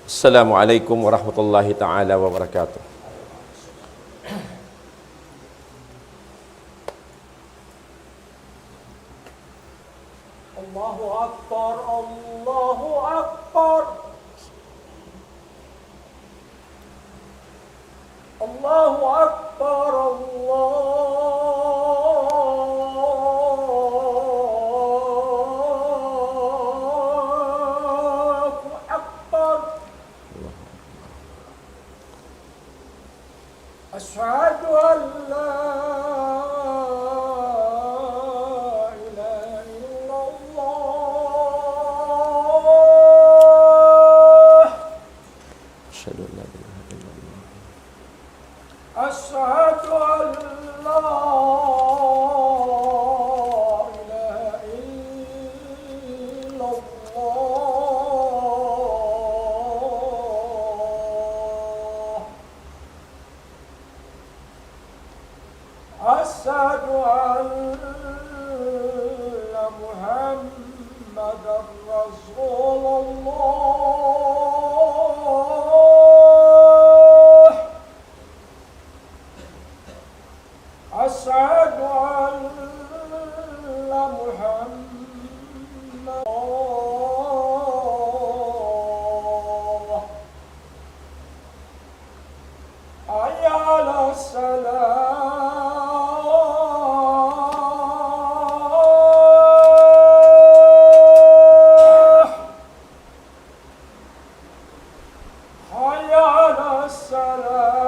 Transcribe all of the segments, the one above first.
Assalamualaikum warahmatullahi taala wabarakatuh. Allahu Akbar, Allahu Akbar. Allahu Akbar, Allahu Akbar. Asyhadu an la ilaha illallah. Asyhadu an la ilaha illallah. Asyhadu an la ilaha illallah. Asyhadu anna Muhammadar Rasulullah. Asyhadu anna Muhammadar Rasulullah. Hayya 'alas salah. Hayya 'alas salah.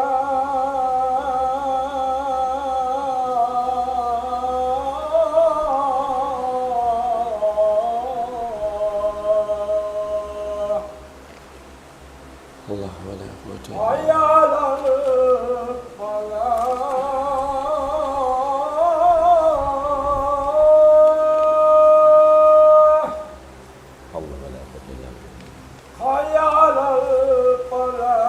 Allah wa la quwwata illa Hayya 'alal falah. Allah wa la quwwata illa billah. Hayya 'alal falah.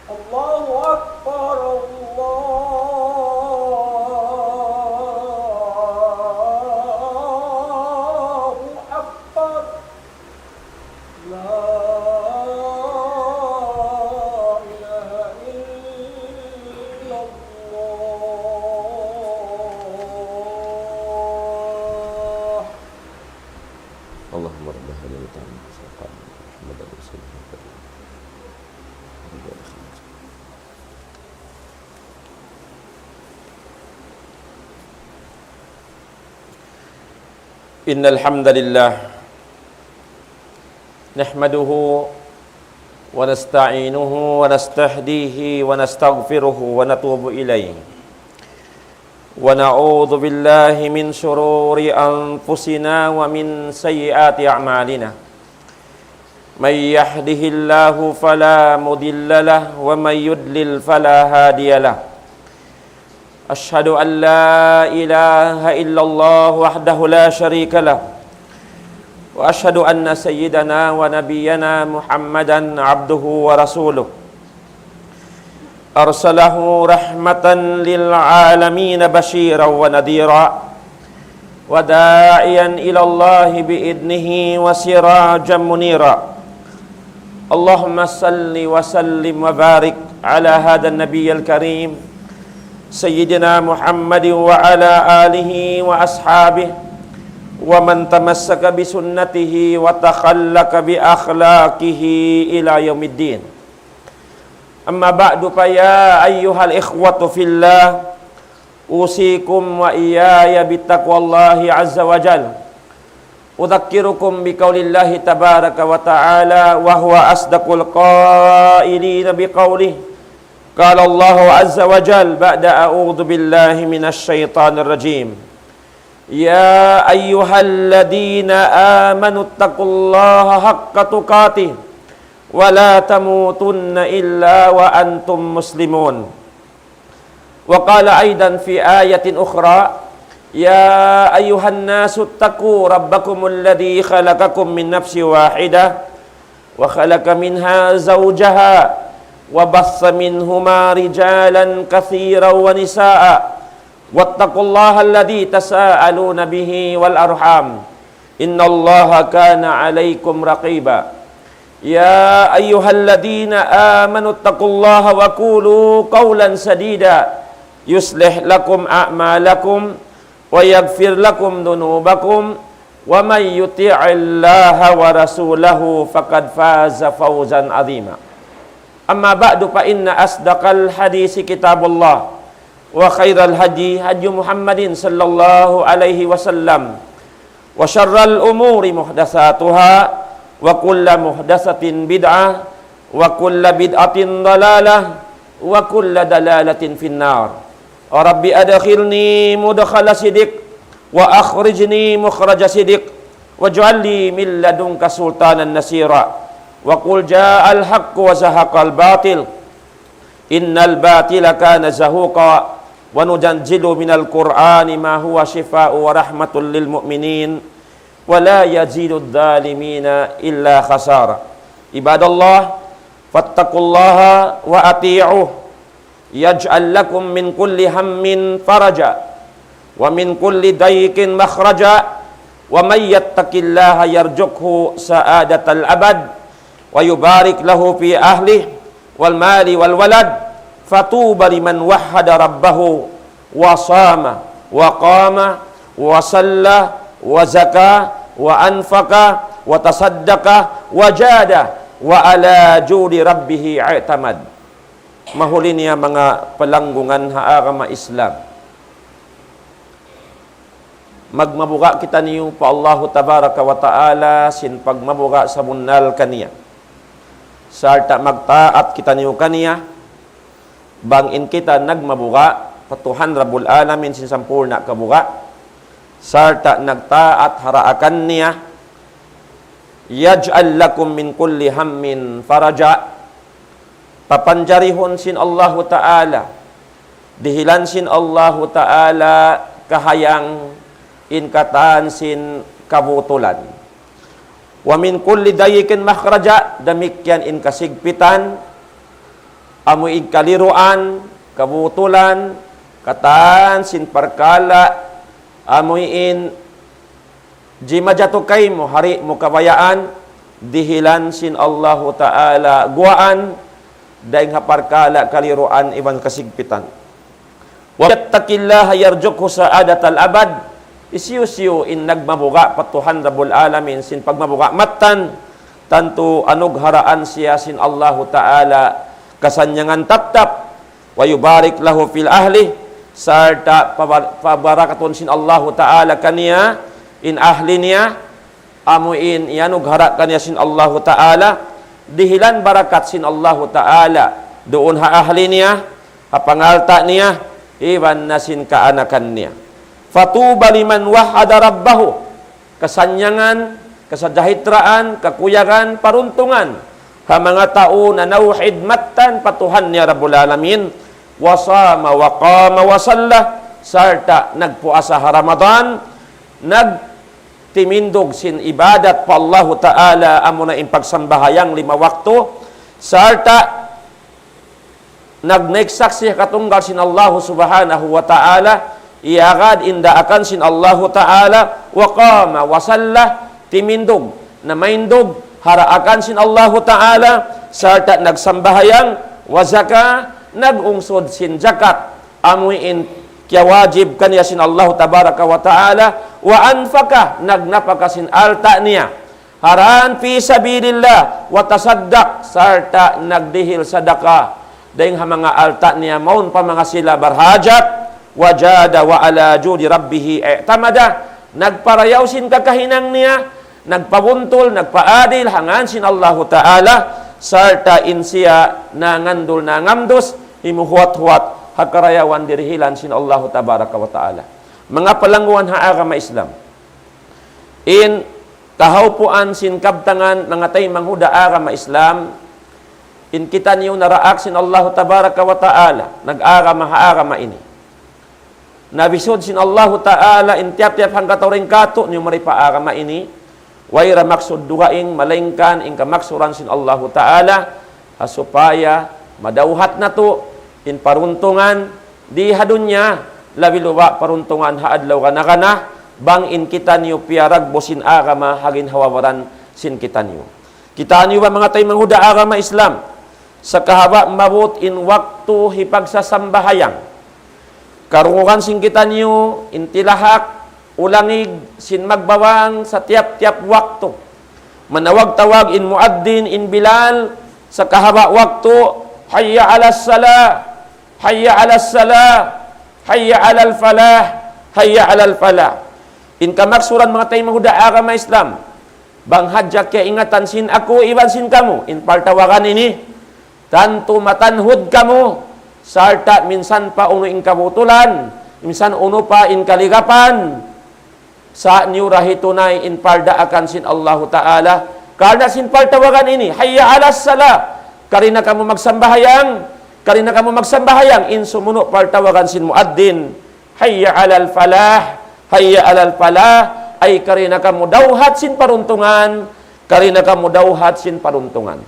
Allahu Akbar, Allahu Akbar. La ilaha illallah. Allahumma rabb hadhihi al-ta'am Muhammadan rasulullah. Innal hamdalillah nahmaduhu wa nasta'inuhu wa nastahdihi wa nastaghfiruhu wa natubu ilayhi wa na'udzu billahi min shururi anfusina wa min sayyiati a'malina may yahdihillahu fala mudilla lahu wa may yudlil fala hadiya lahu. Asyhadu an la ilaha illallah wahdahu la syarika lah. Wa asyhadu anna sayyidana wa nabiyyana Muhammadan abduhu wa rasuluh. Arsalahu rahmatan lil alamin basyiran wa nadhira wa da'iyan ila Allah bi idnihi wa sirajan munira. Allahumma salli wa sallim wa barik ala hadzal nabiyyil karim Sayyidina Muhammad wa ala alihi wa ashabihi wa man tamassaka bi sunnatihi wa takhallaka bi akhlaqihi ila yaumiddin. Amma ba'du fa ya ayyuhal ikhwatu fillah usikum wa iyaya bittaqwallahi azza wa jalla. Udzakkirukum biqaulillahi tabaraka wa ta'ala wa huwa asdaqul qailina biqaulihi. قال الله عز وجل بعد أعوذ بالله من الشيطان الرجيم يا أيها الذين آمنوا اتقوا الله حق تقاته ولا تموتن إلا وأنتم مسلمون. وقال أيضا في آية أخرى يا أيها الناس اتقوا ربكم الذي خلقكم من نفس واحدة وخلق منها زوجها وبث منهما رجالا كثيرا ونساء واتقوا الله الذي تساءلون به والأرحام إن الله كان عليكم رقيبا يا أيها الذين آمنوا اتقوا الله وقولوا قولا سديدا يصلح لكم أعمالكم ويغفر لكم ذنوبكم ومن يطع الله ورسوله فقد فاز فوزا عظيما أما بعد فإن أصدق الحديث كتاب الله وخير الهدي هدي محمد صلى الله عليه وسلم وشر الأمور محدثاتها وكل محدثة بدعة وكل بدعة ضلالة وكل دلالة في النار رب أدخلني مدخل صدق وأخرجني مخرج صدق واجعل لي من لدنك سلطانا نصيرا وقل جاء الحق وزهق الباطل إن الباطل كان زهوقا وننزل من القرآن ما هو شفاء ورحمة للمؤمنين ولا يزيد الظالمين إلا خسارة عباد الله فاتقوا الله وأطيعوه يجعل لكم من كل هم فرجا ومن كل ضيق مخرجا ومن يتق الله يرزقه سعادة الأبد ويبارك له في أهله والمال والولد فطوبى لمن وحد ربه وصام وقام وصلى وزكى وأنفق وتصدق وجاد وعلى جود ربه اعتمد. Mahuli niya mga pelanggungan haagama Islam. Magmabuka kita niyo pa Allahu tabaraka wa ta'ala sin pagmabuka sa munal kaniya. Sarta magtaat kita niyo kaniya. Bangin kita nagmabuka patuhan Rabbul Alamin sin sampurna kabuka. Sarta nagtaat haraakan niya. Yaj'al lakum min kulli hammin faraja. Papanjarihon sin Allahu Ta'ala. Dihilan sin Allahu Ta'ala kahayang inkatan sin kabutulan. Wa min kulli dayikin makhraja damikyan in kasigpitan amuig kaliruan kabutulan katan sin parkala amuin jimajatukay mo hari mo kabayaan dihilan sin Allahu Ta'ala guaan daing haparkala kaliruan iban kasigpitan. Wa yattaqillaha yarzuqhu sa'adatal abad. Isiyo-siyo in nagmabuga patuhan Rabbul Alamin sin pagmabuga matan tanto anugharaan siya sin Allahu Ta'ala kasanyangan taptap wa yubarik lahu fil ahli sarta pabarakaton sin Allahu Ta'ala kaniya in ahli niya amuin ianughara kaniya sin Allahu Ta'ala dihilan barakat sin Allahu Ta'ala doon ha ahli niya hapangalta niya iban na sin kaanakan niya fatuba liman wahada rabbahu kasanyangan kasajahitraan kakuyagan paruntungan ha mga tao na nauhid matan patuhan niya Rabbul Alamin wasama wa qama wa salla sarta nagpuasa ha Ramadan timindog sin ibadat pa Allahu Ta'ala amo na impagsambahayang 5 wakto sarta nagnegsaksi katunggal sin Allahu Subhanahu wa Ta'ala iagad indaakan sin Allahu Ta'ala wa qama wa salla timindog na maindog haraakan sin Allahu Ta'ala sarta nagsambahayang wa zaka nagungsod sin zakat amuin kaya wajib kaniya sin Allah tabaraka wa ta'ala wa anfaka nagnapaka sin alta niya haran fi sabilillah wa tasaddaq sarta nagdihil sadaka daing mga alta niya maun pa mga sila barhajat wajada wa ala judi rabbih i'tamada nagparayaw sin kakahinang niya nagpabuntol nagpaadil hangan sin Allah ta'ala sarta insiya nangandul nangamdos himuhuat-huat hakarayawan dirihilan sin Allah tabaraka wa ta'ala. Mga palangguan haagama Islam. In kahaupuan sin kabtangan mga tay manghuda agama Islam. In kita niyo naraak sin Allah tabaraka wa ta'ala. Nag-agama haagama ini. Nabisod sin Allah ta'ala in tiap-tiap hangkatawring kato niyo maripa agama ini. Wayra maksud dugaing malingkan in kamaksuran sin Allah ta'ala. Supaya madauhat na to in paruntungan di hadunya labi luwa paruntungan haadlaw kana bang in kita niyo piarag bosin agama hagin hawawaran sin kita niyo. Kita niyo ba mga tay manghuda agama Islam sa kahaba mabot in waktu hipagsasambahayang. Karungukan sin kita niyo intilahak ulangig sin magbawang sa tiap-tiap waktu. Manawag-tawag in muaddin in Bilal sa kahaba waktu, hayya 'alas salah, hayya 'alas salah, hayya 'alal falah, hayya 'alal falah. In kamaksuran mga tayo manghuda agama Islam, bang hadyak kaya ingatan sin ako, iban sin kamu, in partawagan ini, tanto matanhud kamu, sarta minsan pa uno in kabutulan, minsan uno pa in kaligapan, sa niyo rahitunay in parda akan sin Allah Ta'ala, karena sin partawagan ini, hayya 'alas salah, karina kamu magsambahayang, karina kamu magsambahayang, in sumuno partawagan sin muaddin, hayya 'alal falah, hayya 'alal falah, ay karina kamu dawhat sin paruntungan, karina kamu dawhat sin paruntungan.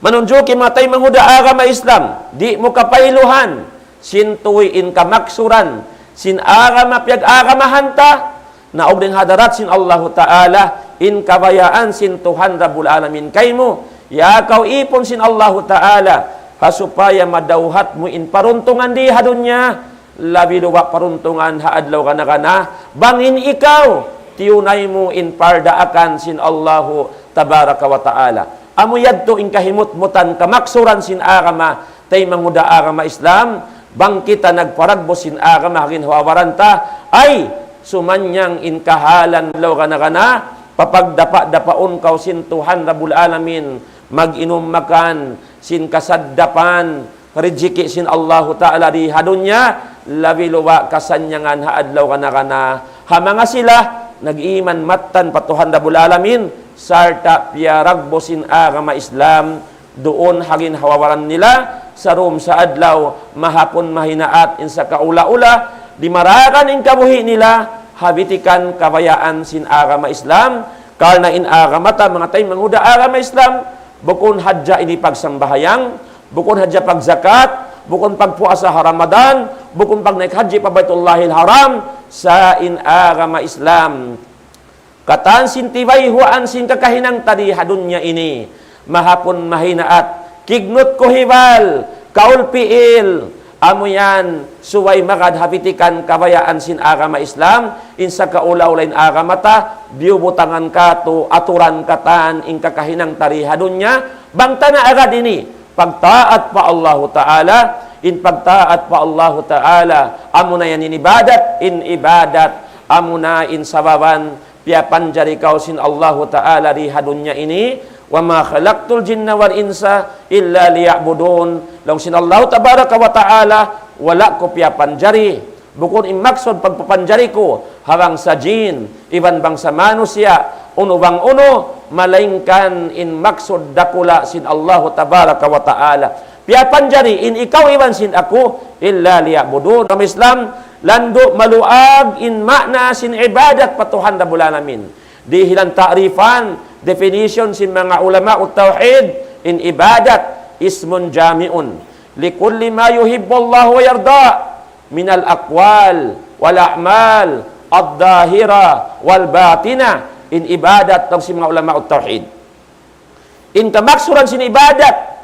Manunjuki mga tayo manghuda agama Islam, di mo kapailuhan, sin tuwi in kamaksuran, sin agama piag agamahan ta, na ogdeng hadarat sin Allah Ta'ala, in kabayaan sin Tuhan Rabbul Alamin kay mo, ya kau ipon sin Allah Ta'ala, hasupaya madawhat mo in paruntungan di hadunya, labi luwa paruntungan haadlaw kana bangin ikaw tiyunay mo in parda akan sin Allahu tabaraka wa taala. Amo yadto in kahimut-mutan kamaksuran sin agama tay manghuda agama Islam, bang kita nagparagbo sin agama hagin hawaranta ay sumanyang in kahalan law kana papagdapa-dapaon kaw sin Tuhan Rabbul Alamin, mag-inom makan sin kasaddapan rijiki sin Allahu Ta'ala di hadunya, labi luwa kasanyangan haadlaw kana hamanga sila nag-iman matan patuhan Rabbul Alamin sarta piaragbo sin agama Islam doon hagin hawawaran nila sa room sa adlaw mahapon mahinaat in sa kaula-ula di marakan in kabuhi nila habitikan kabayaan sin agama Islam, karna in agama ta mga tay manghuda agama Islam bukon hadja ini pagsambahayang, bukon hadja pagzakat, bukon pagpuasa Ramadan, bukon pag naik haji pa Baitullahil Haram sa in agama Islam. Kataan sin tibay huan sin kakahinang tadi hadunya ini mahapon mahinaat kignot ko hibal kaul piil amo yan suway magad hapitikan kabayaan sin agama Islam insa kaulaw-lain agama ta biubutangan ka to aturan katan in kakahinang tari hadunya bangta na agad ini pagtaat pa Allah Ta'ala, in pagtaat pa Allah Ta'ala, amo na yan in ibadat, amo na in sababan, piapan jari kau sin Allah Ta'ala di hadunya ini, wa ma khalaqtul jinna wal insa illa liya'budun, long sin Allah Tabaraka wa Ta'ala, wala ko piapan jari, bukod imaksod pagpapanjari ko, hawang sa jin, iban bang sa manusia, uno bang uno, malaingkan in maksud dakula sin Allah Tabaraka wa Ta'ala. Piapan jari in ikaw iban sin ako illa liya'budun. Ang Islam lando maluag in makna sin ibadat patuhan Rabbul Alamin. Di hilang ta'rifan definition sin mga ulama ut tauhid in ibadat ismun jami'un likulli ma yuhibbu Allah wa yarda minal aqwal wal a'mal ad-dahira wal batina. In ibadat tong si mga ulama ut tauhid. In kamaksuran sin ibadat,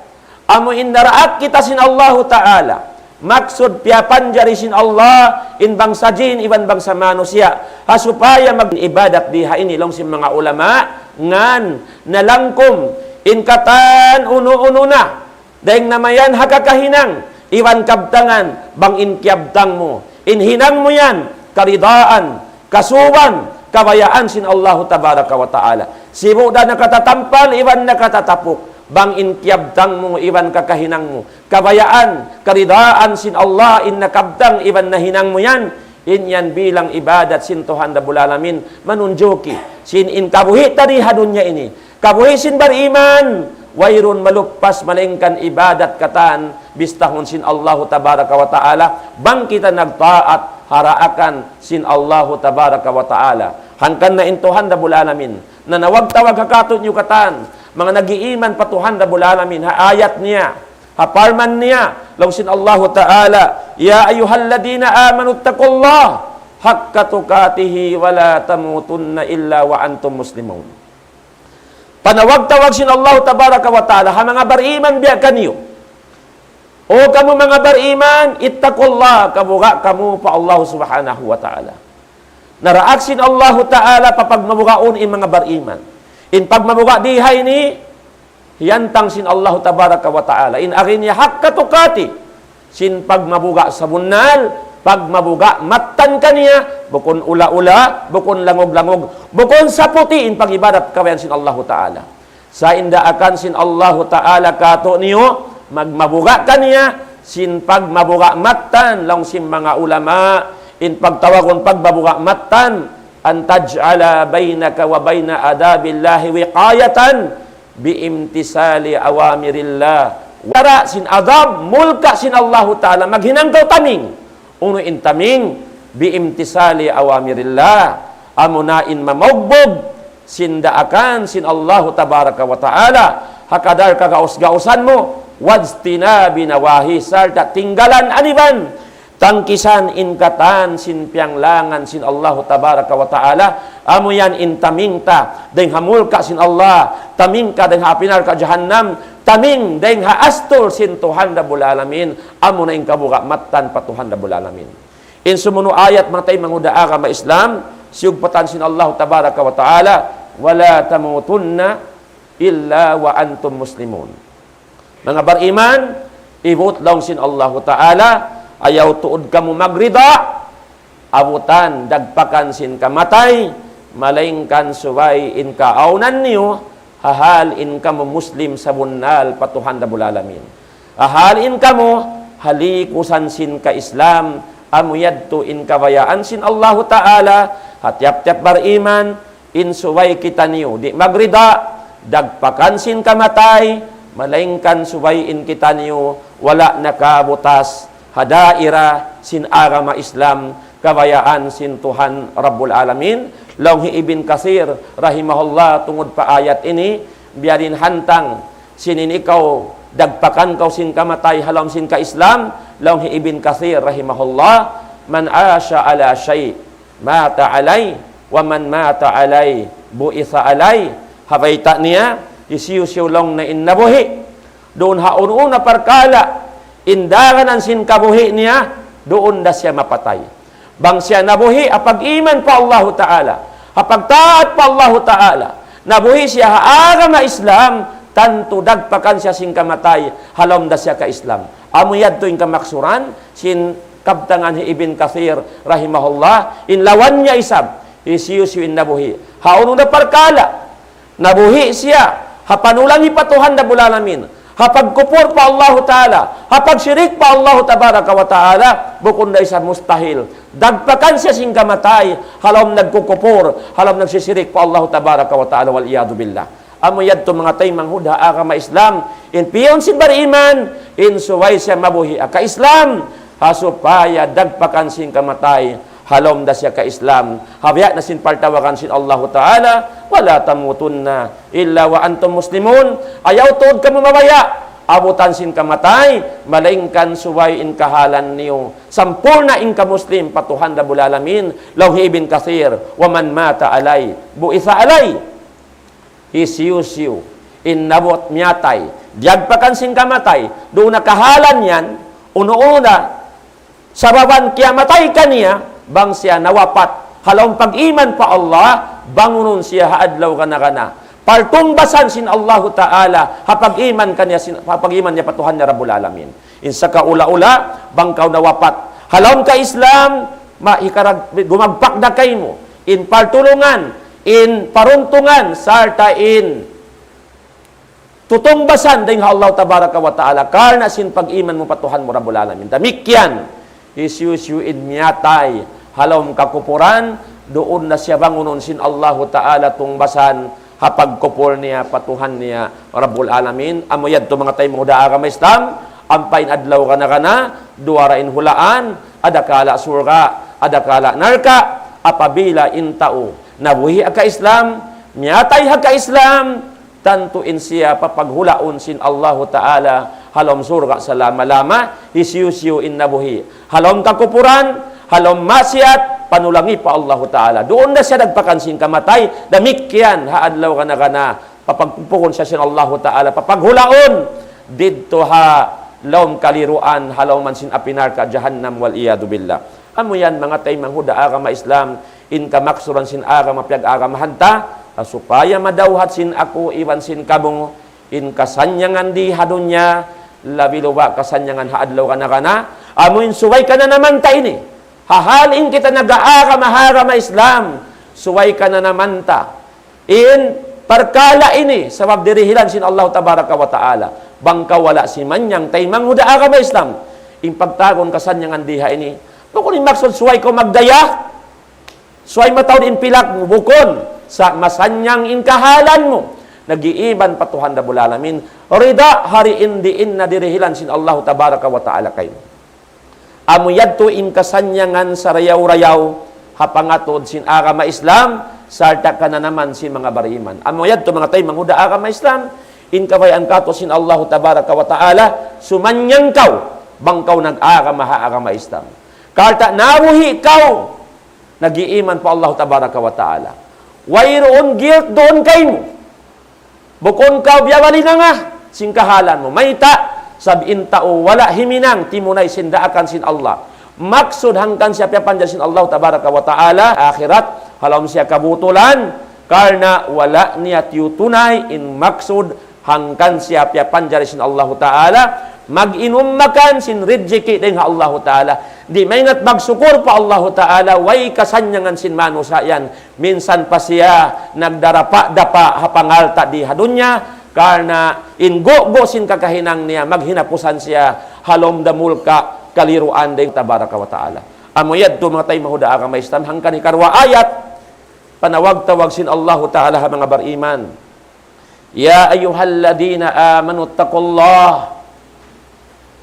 amo in naraat kita sin Allah Ta'ala. Maksud piapan jari sin Allah in bangsa jin iban bangsa manusia. Hasupaya mag-ibadat diha ini long si mga ulama ngan nalangkom in katan uno-uno na. Daing namayan hakakahinang iwan kabtangan bang in kiabtang mo. In hinang mo yan karidaan, kasuban, kabayaan sin Allah Tabaraka wa Ta'ala. Sibo da nakatatampal, iwan nakatatapok. Bang inkiabtang mo, iwan kakahinang mo. Kabayaan, karidaan sin Allah, in nakabtang, iwan nahinang mo yan. In yan bilang ibadat sin Tuhan Rabbul Alamin. Manunjoki. Sin in kabuhi tadi hadunya ini. Kabuhi sin bariman. Wairun maluppas malengkan ibadat katan. Bistahon sin Allah Tabaraka wa Ta'ala. Bang kita nagtaat haraakan sin Allah Tabaraka wa Ta'ala. Hangkan na intuhan Rabbul Alamin. Na nawag-tawag hakatot nyo katan. Mga nag-iiman patuhan Rabbul Alamin. Ha ayat niya. Haparman niya, long sin Allah Ta'ala, Ya ayyuhalladina amanu taqullah haqqa tuqatihi wa la tamutunna illa wa antum muslimun. Panawag-tawag sin Allah Tabaraka wa Ta'ala, ha mga bariman biya kanyo. O kamu mga bariman, ittaqullah, kabuga kamu pa Allah Subhanahu wa Ta'ala. Naraak sin Allah Ta'ala papagmabugaon in mga bariman. In pagmabuga dihay ni, hiyantang sin Allah Tabaraka wa Ta'ala. In akin niya haqqa tuqati, sin pagmabuga sa bunal, pagmabuga, matan kaniya, bukon ula-ula, bukon langog-langog, bukon sa puti, in pag-ibadat kawayan sin Allah Ta'ala. Sa indaakan sin Allah Ta'ala kato niyo, magmabuga kaniya, sin pagmabuga matan, lang sin mga ulama, in pagtawagon pagmabuga matan, antaj'ala bainaka wa baina adabillahi wiqayatan, biimtisali awamirillah. Wara sin adab, mulka sin Allah Ta'ala, maghinanggaw taming, uno in taming, biimtisali awamirillah, amunain mamagbog, sindaakan sin Allah Tabaraka wa Ta'ala, hakadar kagaus-gausan mo, wajtina binawahi, sarta tinggalan aniban, tangkisan inkatan sin pianglangan sin Allah Tabaraka wa Ta'ala, amo yan in taming ta, deng hamulka sin Allah, taming ka deng hapinar ka jahannam, taming deng haastul sin Tuhan Rabbul Alamin, amo na in kabuga matan pa Tuhan Rabbul Alamin. In sumuno ayat mga tayo mangudaa ka ma-Islam, siyugpatan sin Allah Tabaraka wa Ta'ala, wala tamutunna illa wa antum muslimun. Mga bariman, ibut lang sin Allah Ta'ala, ayaw tuod kamu magrida, abutan, dagpakan sin kamatay, malaingkan suway in kaaunan niyo, hahal in kamu muslim sa bunal patuhan Rabbul Alamin. Hahal in kamu, halikusan sin ka Islam, amuyadto in kawayaan sin Allah Ta'ala, hatyap-tyap bariman, in suway kita niyo, di magrida, dagpakan sin kamatay, malaingkan suway in kita niyo, wala nakabutas, hadaira sin agama Islam, kawayaan sin Tuhan Rabbul Alamin. Lawhi Ibn Katsir rahimahullah tungod pa ayat ini, biyarin hantang sinin ikaw dagpakan kau sin kamatay halam sin ka Islam. Lawhi Ibn Katsir rahimahullah, man asya ala syai mata alay wa man mata alay bu'itha alay. Habayta niya isiyo-siyo lang na innabuhi doon haun-una parkala indagan ang sin kabuhi niya, doon na siya mapatay. Bang siya nabuhi, apag iman pa Allah Ta'ala, apag taat pa Allah Ta'ala, nabuhi siya haagama Islam, tanto dagpakan siya sin kamatay, halom da siya ka Islam. Amuyad to yung kamaksuran, sin kabtangan ni Ibn Katsir rahimahullah, inlawan niya isab, isiyo-siyo in nabuhi. Haunong na parkala, nabuhi siya, hapanulangi patuhan Rabbul Alamin, hapag kupur pa Allah Ta'ala, hapag syirik pa Allah Tabaraka wa Ta'ala, bukod na isang mustahil. Dagpakan siya sing kamatay, halam nagkukupur, halam nagsisirik pa Allah Tabaraka wa Ta'ala, wal iyadu billah. Amuyad to mga tay manghuda agama Islam, in piyon sin bariman, in suway siya mabuhi ka Islam, hasupaya dagpakan sing kamatay, halom da siya ka Islam, habya na sin partawakan sin Allah Ta'ala, wala tamutunna illa wa antum muslimun. Ayaw tuod ka mamabaya, abutan sin kamatay, malaingkan suway in kahalan niyo, sampurna in ka muslim patuhan Rabbul Alamin. Lawhi Ibn Katsir, wa man mata alay bu'itha alay, isiyo-siyo in nabot miyatay, diagpakan sin kamatay, doon na kahalan yan, uno-una sababan kiamatay kaniya, bang siya nawapat, halawang pag-iman pa Allah, bangunon siya haadlaw kana. Partumbasan sin Allah Ta'ala, hapag-iman niya patuhan niya Rabbul Alamin. In sa kaula-ula, bangkaw nawapat, halawang ka Islam, gumagpak na kayo mo, in partulungan, in paruntungan, sarta in tutungbasan ding Allah Tabaraka wa Ta'ala, karna sin pag-iman mo patuhan mo Rabbul Alamin. Tamikyan, isyusyu in miyatay, halawang kakupuran, doon na siya bangunon sin Allah Ta'ala tungbasan, hapag kupur niya, patuhan niya Rabbul Alamin. Amuyad to mga tayo mga agama Islam, ampain adlaw kana, duwarain hulaan, adakala surga, adakala narka, apabila intao, nabuhi ka Islam, miyatay ka Islam, tantuin siya papaghulaon sin Allah Ta'ala, halom surga selama-lama, isiu-siu innabuhi. Halom kakupuran, halom maksiat, panulangi pa Allah Ta'ala. Doon na siya nagpakansin kamatay, damikyan, haadlaw kana papagpupukon siya sin Allah Ta'ala, papaghulaon, didto ha, laom kaliruan, halaw man sin apinar ka, jahannam wal iyadu billah. Amo yan, mga tay manghuda agama Islam, in ka maksuran sin agama, piag agama hanta, supaya madawhat sin ako, iwan sin kabong, in kasanyangan di hadunya, labiluwa kasanyangan haadlaw kana, amo in suway ka na naman ta ini. Hahalin kita nag-aagama Islam, suway ka na naman ta. In perkala ini, sabab dirihilan sin Allah Tabaraka wa Ta'ala. Bangka wala si manyang tay manghuda agama Islam. In pagtagon kasanyangan diha ini. Bukun maksud suway ko magdaya. Suway matawid in pilak mo. Bukun sa masanyang in kahalan mo. Nag-iiban patuhan da bulalamin. Rida hari indiin na dirihilan sin Allah Tabaraka wa Ta'ala kayo. Amuyad to in kasanyangan sa rayaw-rayaw. Hapangatod sin agama Islam. Sarta ka na naman sin mga bariman. Amuyad to mga tay manghuda agama Islam. In kawayan kato sin Allah Tabaraka wa Ta'ala, sumanyang kaw, bangkaw nag-agama Islam. Karta nabuhi kaw, nag-iiman pa Allah Tabaraka wa Ta'ala. Wayroon guilt doon kay mo. Bukon kaw, biyawali nga, sin kahalan mo. Mayta, sabiin tao, wala himinang, timunay sindaakan sin Allah. Maksud hangkan siya piyapanjan sin Allah Tabaraka wa Ta'ala, akhirat, halam siya kabutulan, karena wala niya tiyutunay in maksud hangkan siya piyapanjan sin Allah Ta'ala, mag-inum makan sin ridjiki din Allah Ta'ala. Di maingat magsukur pa Allah Ta'ala, way kasanyangan sin manusayan. Minsan pa siya nagdarapa-dapa hapangalta di hadunya, karena inggo-go sin kakahinang niya, maghinapusan siya, halom damul ka kaliruan din Tabaraka wa Ta'ala. Amuyad to mga tayo mahuda agama Islam, hangkan ikarwa ayat, panawag-tawag sin Allah Ta'ala ha mga bariman. Ya ayyuhalladina amanu taqullah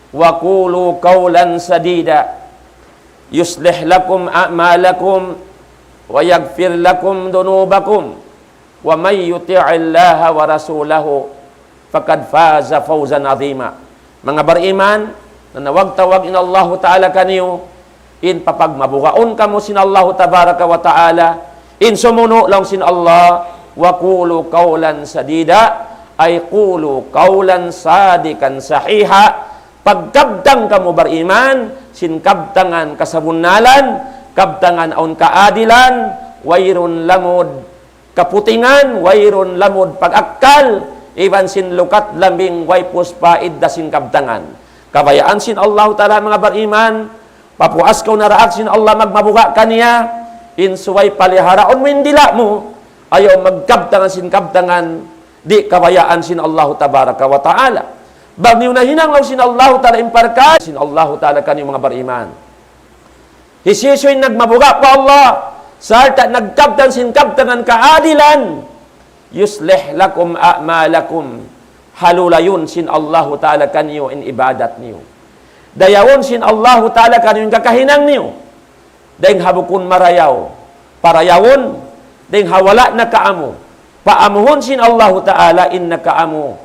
wa qulu qawlan sadida yuslih lakum a'malakum wa yaghfir lakum dunubakum wa may yuti'illaha wa rasulahu faqad faza fawzan 'azima. Mga bariman, nanawag-tawag in Allah Ta'ala kaniyo, in papagmabugaon kamo sin Allah Tabaraka wa Ta'ala, in sumuno lang sin Allah, wa qulu qawlan sadida, ay qulu qawlan sadikan sahiha. Pagkabdang kamo bariman, sin kabdangan kasabunalan, kabdangan aun kaadilan, wayrun lamod kaputingan, wayrun lamod pag-akkal, iban sin lukat lambing way puspaid da sin kabdangan. Kabayaan sin Allah Ta'ala mga bariman, papuas ko na raak sin Allah magmabuga kaniya, in suway paliharaon mo indila mo, ayaw magkabdangan sin kabdangan, di kabayaan sin Allah Tabaraka wa Ta'ala. Bagniw na hinanglaw sin Allah Ta'ala imparka, sin Allah Ta'ala kaniyong mga bariman. Hisisoy nagmabuga pa Allah, sarta nagkabdan sin kabdangan kaadilan, yuslih lakum a'malakum, halulayon sin Allah Ta'ala kaniyo in ibadat niyo. Dayawon sin Allah Ta'ala kaniyong kakahinang niyo. Dahing habukun marayaw, parayawon, dahing hawala na kaamo, paamuhon sin Allah Ta'ala in na kaamo,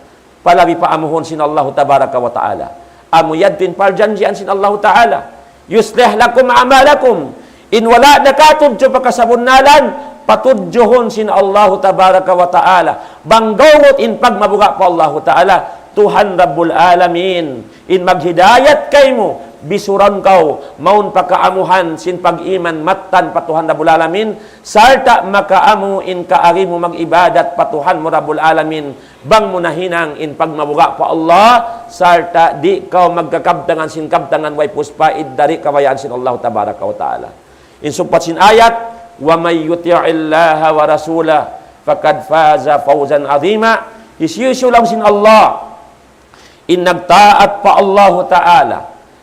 palabi paamuhon sin Allah Tabaraka wa Ta'ala. Amuyad tin parjanjian sin Allah Ta'ala. Yuslih lakum amalakum, in wala na katudyo pagkasabunalan, patudyohon sin Allah Tabaraka wa Ta'ala. Banggawot in pagmabuga pa Allah Ta'ala, Tuhan Rabbul Alamin, in maghidayat kay mo, bisuran kau, maun pakaamuhan, sin pag-iman, matan patuhan Rabbul Alamin, sarta makaamu in kaari mo mag-ibadat patuhan mo Rabbul Alamin, bang mo nahinang in pagmabuga pa Allah, sarta di kau magkakabdangan sin kabdangan way puspaid dari kabayaan sin Allah Tabaraka wa Ta'ala. In sumpat sin ayat, wa may yuti'illaha wa rasulah, faqad faza fawzan 'azima. Isyusyo lang sin Allah, in nagtaat pa Allah Ta'ala,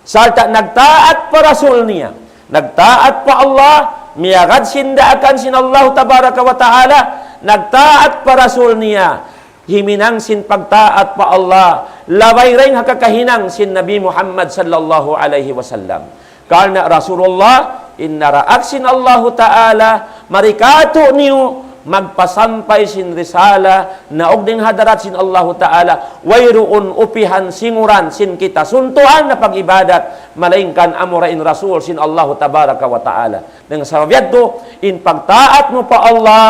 sarta nagtaat pa Rasul niya, nagtaat pa Allah, miyagad sindaakan sin Allah Tabaraka wa Ta'ala, nagtaat pa Rasul niya, himinang sin pagtaat pa Allah, labay rin hakakahinang sin Nabi Muhammad sallallahu alaihi wasallam. Karena Rasulullah, innaraak sin Allah Ta'ala, marikato niyo, magpasampay sin risala na og ding hadarat sin Allah Ta'ala wayruun upihan singuran sin kita suntuan na pag-ibadat malaingkan amurain rasul sin Allah Tabaraka wa Ta'ala dengan sababyad to in pagtaat mo pa Allah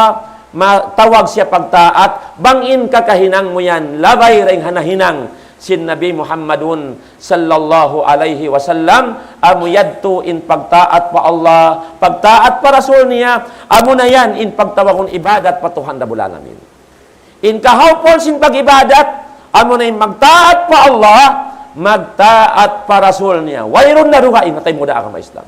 matawag siya pagtaat bangin kakahinang mo yan labay ring hanahinang sin Nabi Muhammadun sallallahu alaihi wasallam amuyadto in pagtaat pa Allah pagtaat pa Rasul niya amo na yan in pagtawagon ibadat patuhan da bulanamin in kahawpon sin pagibadat amo na in magtaat pa Allah magtaat pa Rasul niya wayron na ruhain natay muda ka Islam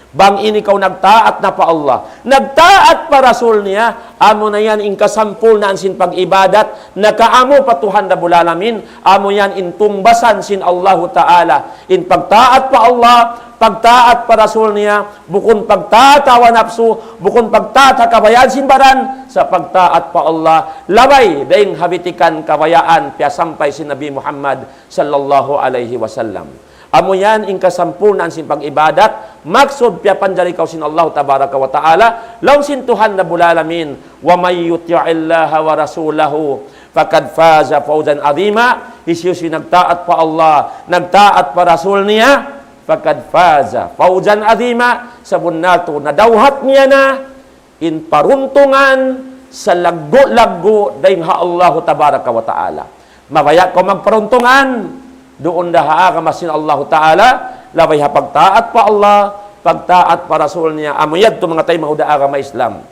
bang ini ikaw nagtaat na pa Allah nagtaat pa Rasul niya amo na yan in kasampul na sin pag-ibadat nakaamo patuhan da bulalamin amo yan in tumbasan sin Allah Ta'ala in pagtaat pa Allah pagtaat pa Rasul niya bukon pagtaat awa nafsu bukon pagtaat kabayaan sin baran sa pagtaat pa Allah labay daing habitikan kabayaan pia sampay sin Nabi Muhammad sallallahu alaihi wasallam amo yan in kasampunan sin pag-ibadat maksud pia panjari kaw sin Allah Tabaraka wa Ta'ala law sin Tuhan na bulalamin wa may yuti'illaha wa rasulahu faqad faza fawzan azima isyu nagtaat pa Allah nagtaat pa Rasul niya faqad faza fawzan azima sabun nato nadawhat niya na in paruntungan sa laggo-laggo daing ha Allah Tabaraka wa Ta'ala mabaya ko magparuntungan doon daha ka masin Allah Ta'ala labay ha pagtaat pa Allah pagtaat pa Rasul niya amuyad to mga tay mahuda agama Islam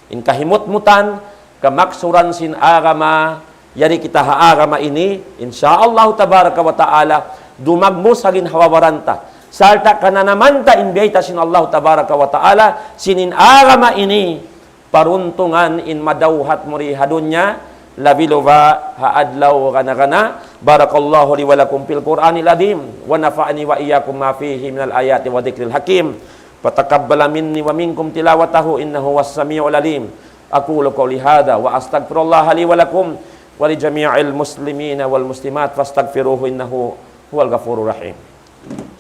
in kahimut-mutan kamaksuran sin agama yari kita ha agama ini insyaallah Tabaraka wa Ta'ala dumagmo sagin hawawaranta salta kananamanta in biyayta sin Allah Tabaraka wa Ta'ala sinin agama ini paruntungan in madawhat murihadunya labiluba haadlaw kana barakallahu li wa lakum fil Qur'anil azim wa nafa'ani wa iyyakum ma fihi minal ayati wa dzikril hakim fataqabbala minni wa minkum tilawatahu innahu was-sami'ul alim aqulu qouli hadza wa astaghfirullaha li wa lakum wa li jami'il muslimina wal muslimat fastaghfiruhu innahu huwal ghafurur rahim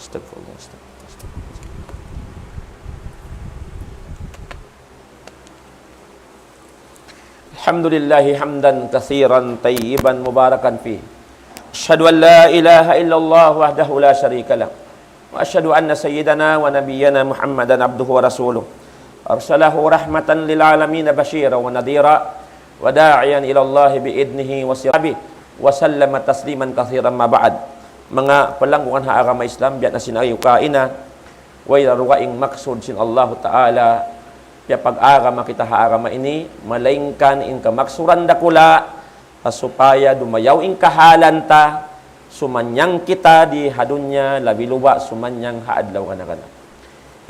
astaghfirullah alhamdulillahi hamdan katsiran tayyiban mubarakan fi asyhadu an la ilaha illallah wahdahu la syarika lah wa asyhadu anna sayyidana wa nabiyyana Muhammadan abduhu wa rasuluh arsalahu rahmatan lil alamin basyira wa nadhira wa da'iyan ila Allah bi idnihi wa sirabi wa sallama tasliman katsiran ma ba'd mga palangguan ha agama Islam biya na sinayo kaina way ruwaing maksud sin Allah Ta'ala kaya pag-agama kita ha-agama ini, malaingkan in kamaksuran dakula, supaya dumayaw in kahalanta, sumanyang kita di hadunya, labiluwa, sumanyang haadlaw kana.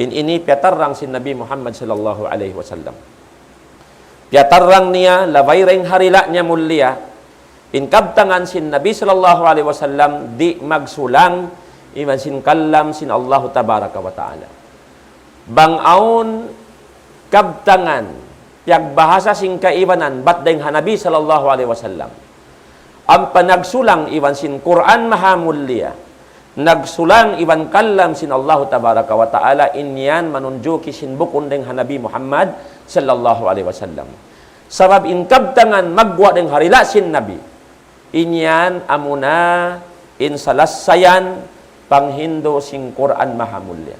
In ini piatarang sin Nabi Muhammad sallallahu alaihi wasallam. Piatarang niya, labay ring harila niya mulia, in kabtangan sin Nabi sallallahu alaihi wasallam, di magsulang, iman sin kallam sin Allah Tabaraka wa Ta'ala. Bangaon, kabtangan piag bahasa sing kaibanan bat daing Hanabi sallallahu alaihi wasallam ang panagsulang iwan sin Quran mahamulya nagsulang iwan kallam sin Allah Tabaraka wa Ta'ala inyan manunjuki sin bukon daing Hanabi Muhammad sallallahu alaihi wasallam sabab in kabtangan magwa daing harila sin Nabi inyan amuna in salassayan panghindo sing Quran mahamulya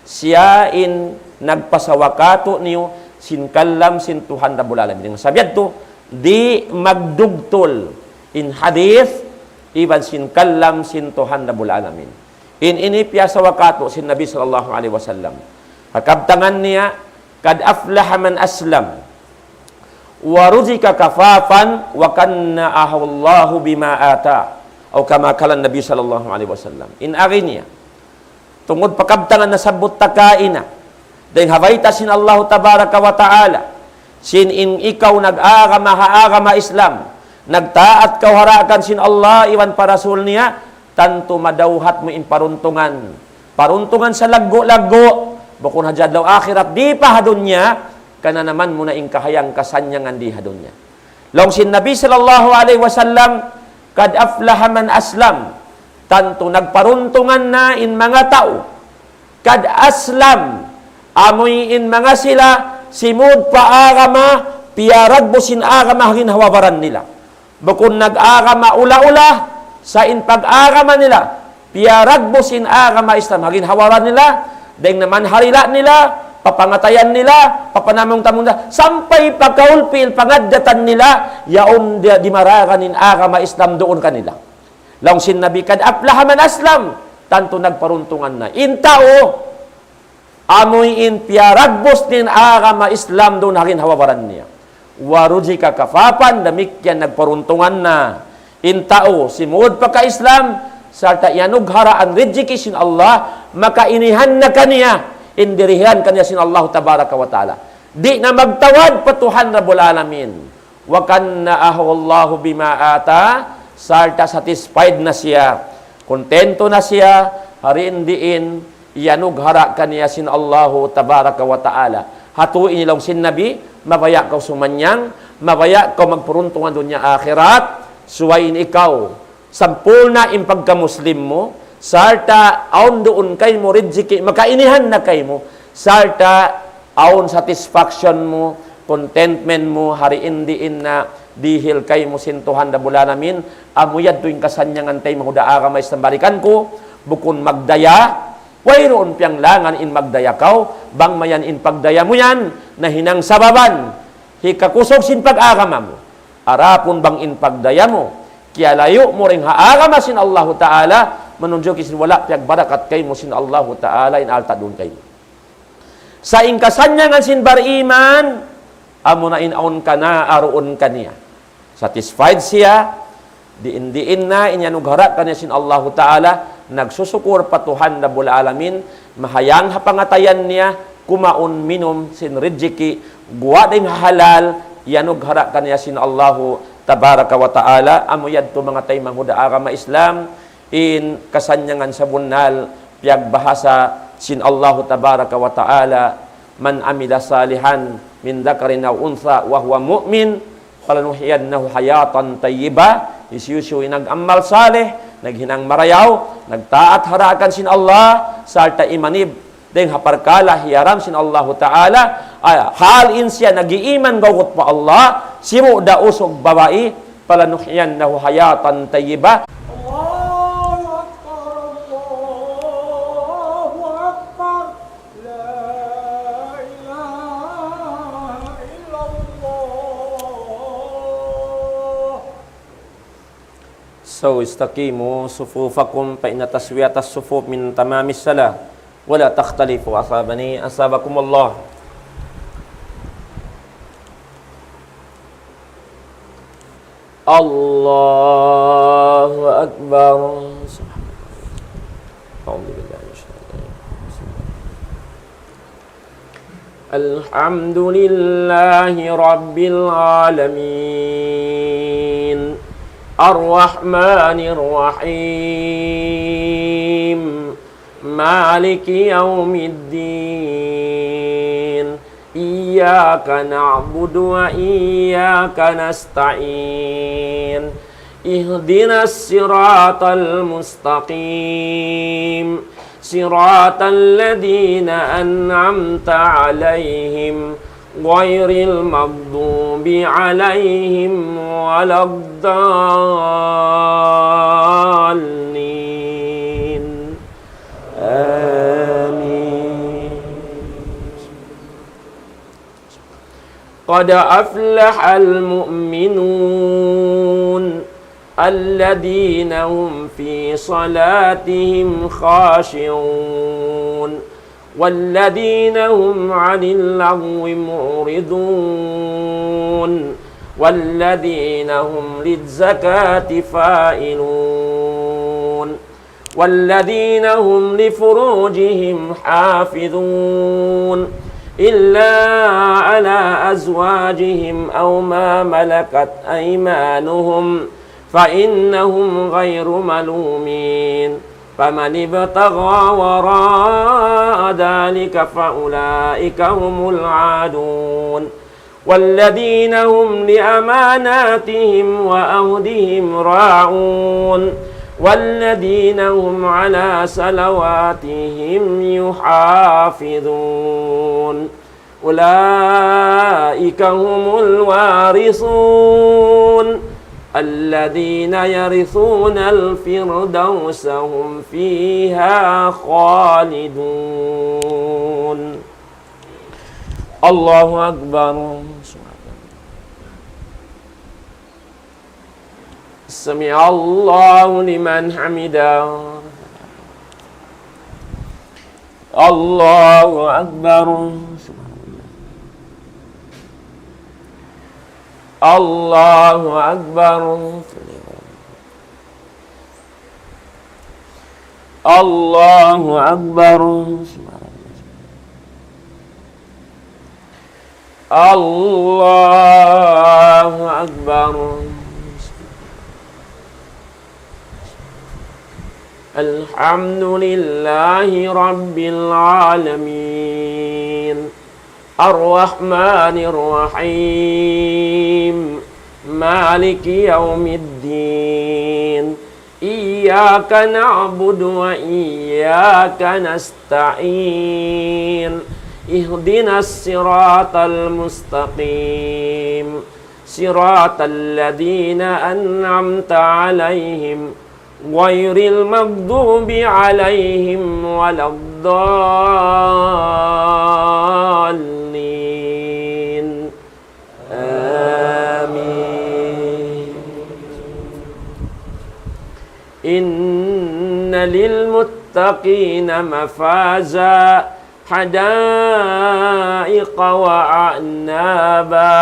siya in nagpasawakato niyo sin kallam sin Tuhan Rabbul Alamin. Sabiad to, di magdugtol in hadith iban sin kallam sin Tuhan Rabbul Alamin. In ini piyasawakato sin Nabi sallallahu alaihi wasallam. Hakabtangan niya kad aflaha man aslam wa ruzika kafafan wa kanna'ahu Allahu bima ata. O kama kalan Nabi sallallahu alaihi wasallam. In arinya tungod pakabtangan na sabot takaina dahil habayta sin Allah Tabaraka wa Ta'ala sin in ikaw nag-agama haagama Islam nagtaat kaw harakan sin Allah iwan parasul niya tanto madawhat mo in paruntungan sa laggo-laggo bukon hajad law akhirat di pa hadunya kana naman mo na in kahayang kasanyangan di hadunya long sin Nabi sallallahu alaihi wasallam kad aflaha man aslam tanto nagparuntungan na in mga tao kad aslam amoy in mga sila simud paagama piyarag mo sin agama hagin hawabaran nila. Bukun nag-agama ula-ula, sa in pag-agama nila, piyarag mo sin agama Islam hagin hawaran nila, dahil naman harila nila, papangatayan nila, papanamong tamong nila, sampay pagkaulpil, pangadatan nila, yaon di maraganin agama Islam doon kanila. Laong sinabi kad aplahaman aslam, tanto nagparuntungan na. Intao, amoy in piyaragbos nin agama Islam doon hagin hawabaran niya. Waruji ka kafapan, damikyan nagparuntungan na. Intao, simuod pa ka Islam, sarta yanog haraan rijiki sin Allah, makainihan na kaniya, indirihan kaniya sin Allah tabaraka wa ta'ala. Di na magtawad patuhan Rabbul Alamin. Wakan na ahwallahu bima ata, sarta satisfied na siya, kontento na siya, harin diin, yanog hara kaniya sin Allah tabaraka wa ta'ala. Hatuin nilang sin Nabi, mabaya ka sumanyang, mabaya ka magpuruntungan dunya akhirat, suwain ikaw, sampul na impagka Muslim mo, sarta aon doon kay mo, riziki, makainihan na kay mo, sarta aon satisfaction mo, contentment mo, hariin diin na, dihil kay mo sintuhan na bulanamin, amuyad tuwing kasanyangan tay mahuda agamay sa balikan ko, bukun magdaya, wayroon piyang langan in magdaya kaw, bang mayan in pagdaya mo yan, na hinang sababan, hikakusog sin pag-agama mo, arapon bang in pagdaya mo, kaya layo mo rin haagama sin Allah Ta'ala, manunjok isin wala piyag barakat kay mo sin Allah Ta'ala, in alta doon kay mo. Sa inkasanyangan sin bariman, amo na inaon ka na, aroon ka niya. Satisfied siya, diin na, inyanugharap ka niya sin Allah Ta'ala, nagsusukur patuhan na bula alamin, mahayang hapangatayan niya, kumaon minum sin rijiki, guwa ding halal, yanugharap ka niya sin Allah tabaraka wa ta'ala, amuyad to mga tay manghuda agama Islam, in kasanyangan sa bunal, piyag bahasa sin Allah tabaraka wa ta'ala, man amila salihan, min dakarin aw untha, wa huwa mu'min, palanuhiyannahu hayatan tayyiba, isyusyo nag-amal salih, naghinang marayaw, nagtaat harakan sin Allah, sarta imanib, deng haparkala, hiyaram sin Allah Ta'ala, halin siya, nagiiman gawot pa Allah, simu da usog babae, palanuhiyannahu hayatan tayyiba. Allahu Akbar, Allahu Akbar, la ilaha illallah. So, istaqimu sufufakum fa inna taswiyatas sufuf min tamamis salah wala takhtalifu asabakumullah. Allahu Akbar. Alhamdulillahi Rabbil Alamin, Ar-Rahmanir Rahim, Maliki Yawmiddin, Iyyaka na'budu wa iyyaka nasta'in, Ihdinas siratal mustaqim, siratal ladzina an'amta 'alaihim ghairil maghdubi 'alaihim waladdallin. Amin. Qad aflahal mu'minun alladhina hum fi salatihim khashi'un walladhina hum 'anil lagwi mu'ridun walladhina hum lizzakati fa'ilun walladhina hum lifurujihim hafidhun illa ala azwajihim aw ma malakat aymanuhum فإنهم غير ملومين فمن ابتغى وراء ذلك فأولئك هم العادون والذين هم لأماناتهم وعهدهم راعون والذين هم على صلواتهم يحافظون أولئك هم الوارثون الذين يرثون الفردوس هم فيها خالدون. الله أكبر. سمع الله لمن حمده. الله أكبر. الله أكبر. الله أكبر. الله أكبر. الحمد لله رب العالمين الرحمن الرحيم مالك يوم الدين إياك نعبد وإياك نستعين اهدنا الصراط المستقيم صراط الذين أنعمت عليهم غير المغضوب عليهم ولا الضالين آمين. إن للمتقين مفازا حدائق وأعنابا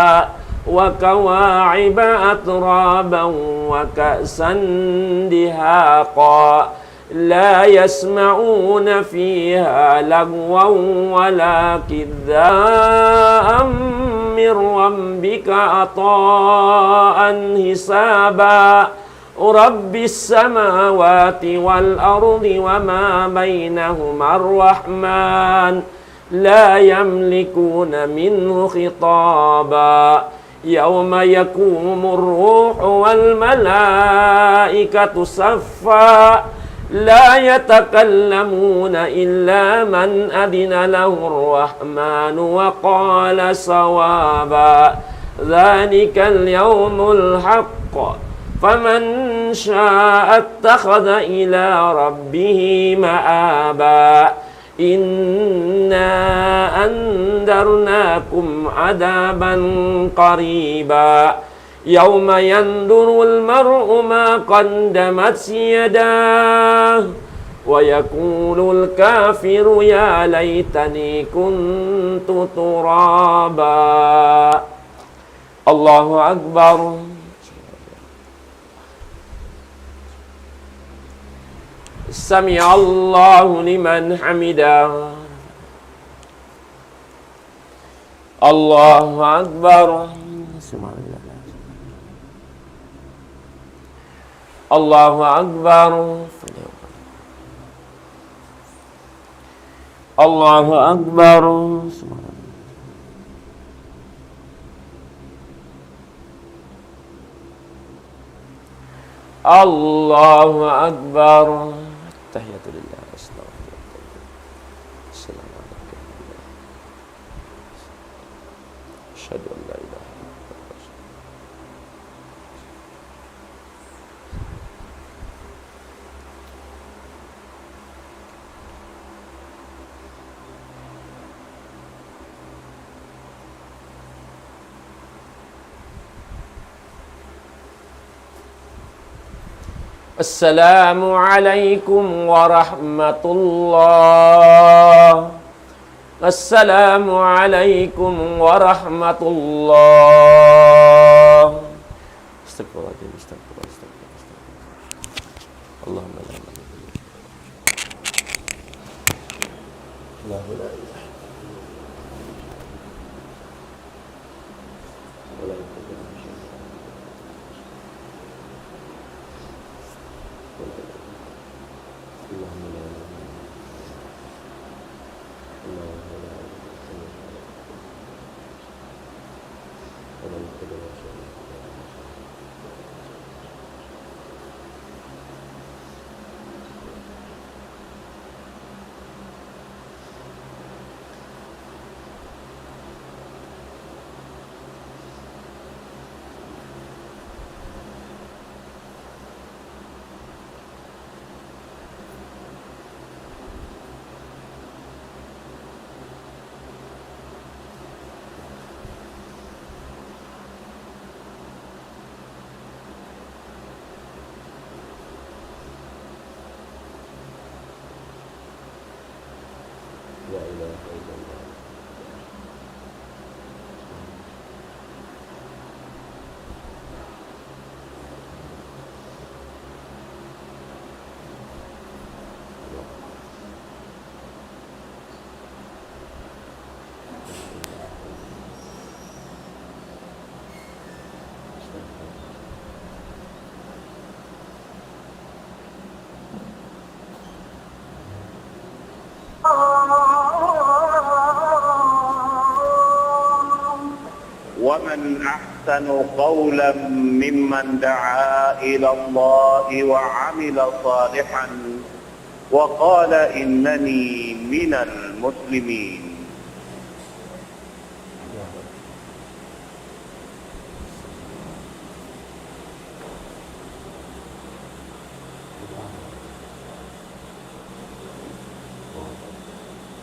وكواعب أترابا وكأسا دهاقا لا يسمعون فيها لغوا ولا كذاء من ربك عطاء حسابا رب السماوات والأرض وما بينهما الرحمن لا يملكون منه خطابا يوم يقوم الروح والملائكة صفا لا يتكلمون إلا من أذن له الرحمن وقال صوابا ذلك اليوم الحق فمن شاء اتخذ إلى ربه مآبا إنا أنذرناكم عذابا قريبا يوم ينظر المرء ما قدمت يداه ويقول الكافر يا ليتني كنت ترابا. الله أكبر. سمع الله لمن حمده. الله أكبر. الله أكبر. الله أكبر. الله أكبر. تحية لله والسلام عليكم. أشهد أن لا إله إلا الله. السلام عليكم ورحمة الله. السلام عليكم ورحمة الله. استغفر الله. اللهم لا إله إلا الله. لا إله ولا La ilaha illallah. ومن أحسن قولا ممن دعا إلى الله وعمل صالحا وقال إنني من المسلمين